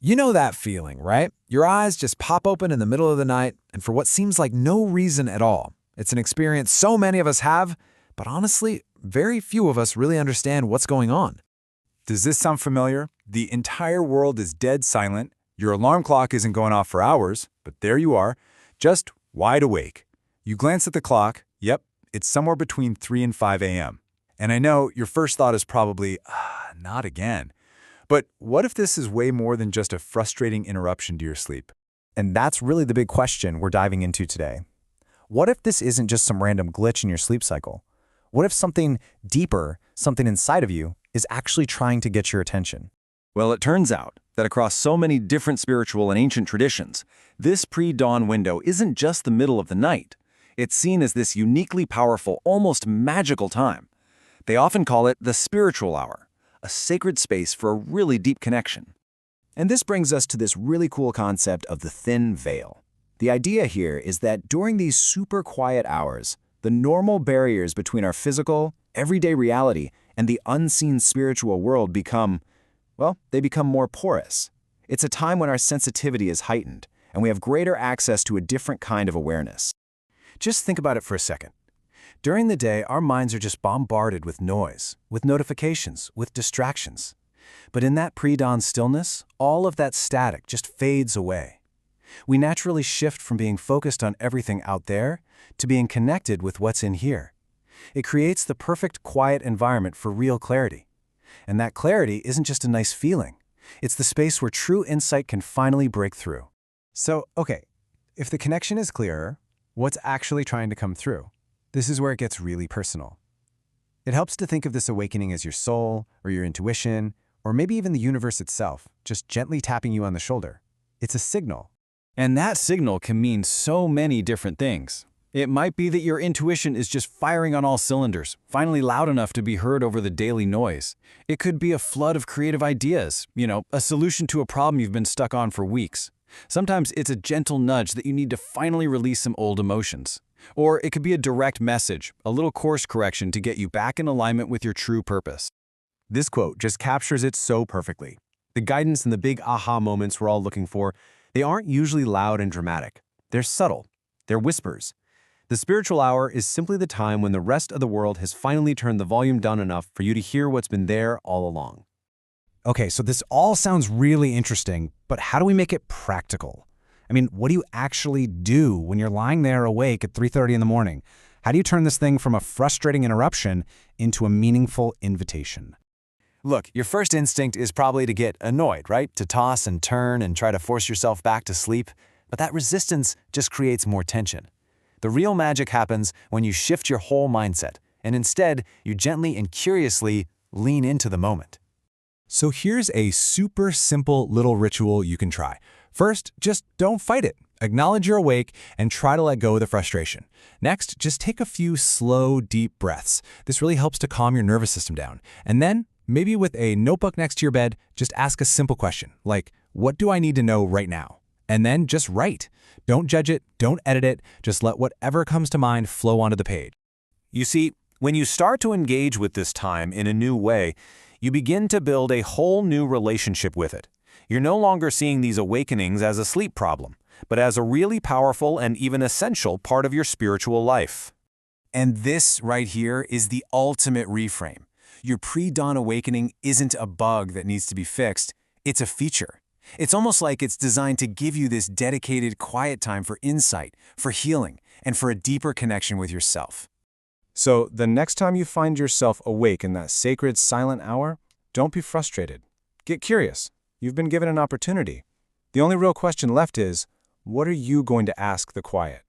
You know that feeling, right? Your eyes just pop open in the middle of the night, and for what seems like no reason at all. It's an experience so many of us have, but honestly, very few of us really understand what's going on. Does this sound familiar? The entire world is dead silent, your alarm clock isn't going off for hours, but there you are, just wide awake. You glance at the clock, yep, it's somewhere between 3 and 5 a.m. And I know your first thought is probably, not again. But what if this is way more than just a frustrating interruption to your sleep? And that's really the big question we're diving into today. What if this isn't just some random glitch in your sleep cycle? What if something deeper, something inside of you, is actually trying to get your attention? Well, it turns out that across so many different spiritual and ancient traditions, this pre-dawn window isn't just the middle of the night. It's seen as this uniquely powerful, almost magical time. They often call it the spiritual hour, a sacred space for a really deep connection. And this brings us to this really cool concept of the thin veil. The idea here is that during these super quiet hours, the normal barriers between our physical, everyday reality and the unseen spiritual world become more porous. It's a time when our sensitivity is heightened, and we have greater access to a different kind of awareness. Just think about it for a second. During the day, our minds are just bombarded with noise, with notifications, with distractions. But in that pre-dawn stillness, all of that static just fades away. We naturally shift from being focused on everything out there to being connected with what's in here. It creates the perfect quiet environment for real clarity. And that clarity isn't just a nice feeling. It's the space where true insight can finally break through. So, okay, if the connection is clearer, what's actually trying to come through? This is where it gets really personal. It helps to think of this awakening as your soul, or your intuition, or maybe even the universe itself, just gently tapping you on the shoulder. It's a signal. And that signal can mean so many different things. It might be that your intuition is just firing on all cylinders, finally loud enough to be heard over the daily noise. It could be a flood of creative ideas, a solution to a problem you've been stuck on for weeks. Sometimes it's a gentle nudge that you need to finally release some old emotions. Or it could be a direct message, a little course correction to get you back in alignment with your true purpose. This quote just captures it so perfectly. The guidance and the big aha moments we're all looking for, they aren't usually loud and dramatic. They're subtle. They're whispers. The spiritual hour is simply the time when the rest of the world has finally turned the volume down enough for you to hear what's been there all along. Okay, so this all sounds really interesting, but how do we make it practical? I mean, what do you actually do when you're lying there awake at 3:30 in the morning? How do you turn this thing from a frustrating interruption into a meaningful invitation? Look, your first instinct is probably to get annoyed, right? To toss and turn and try to force yourself back to sleep. But that resistance just creates more tension. The real magic happens when you shift your whole mindset, and instead, you gently and curiously lean into the moment. So here's a super simple little ritual you can try. First, just don't fight it. Acknowledge you're awake and try to let go of the frustration. Next, just take a few slow, deep breaths. This really helps to calm your nervous system down. And then, maybe with a notebook next to your bed, just ask a simple question, like, what do I need to know right now? And then just write. Don't judge it, don't edit it, just let whatever comes to mind flow onto the page. You see, when you start to engage with this time in a new way, you begin to build a whole new relationship with it. You're no longer seeing these awakenings as a sleep problem, but as a really powerful and even essential part of your spiritual life. And this right here is the ultimate reframe. Your pre-dawn awakening isn't a bug that needs to be fixed, it's a feature. It's almost like it's designed to give you this dedicated quiet time for insight, for healing, and for a deeper connection with yourself. So the next time you find yourself awake in that sacred silent hour, don't be frustrated. Get curious. You've been given an opportunity. The only real question left is, what are you going to ask the quiet?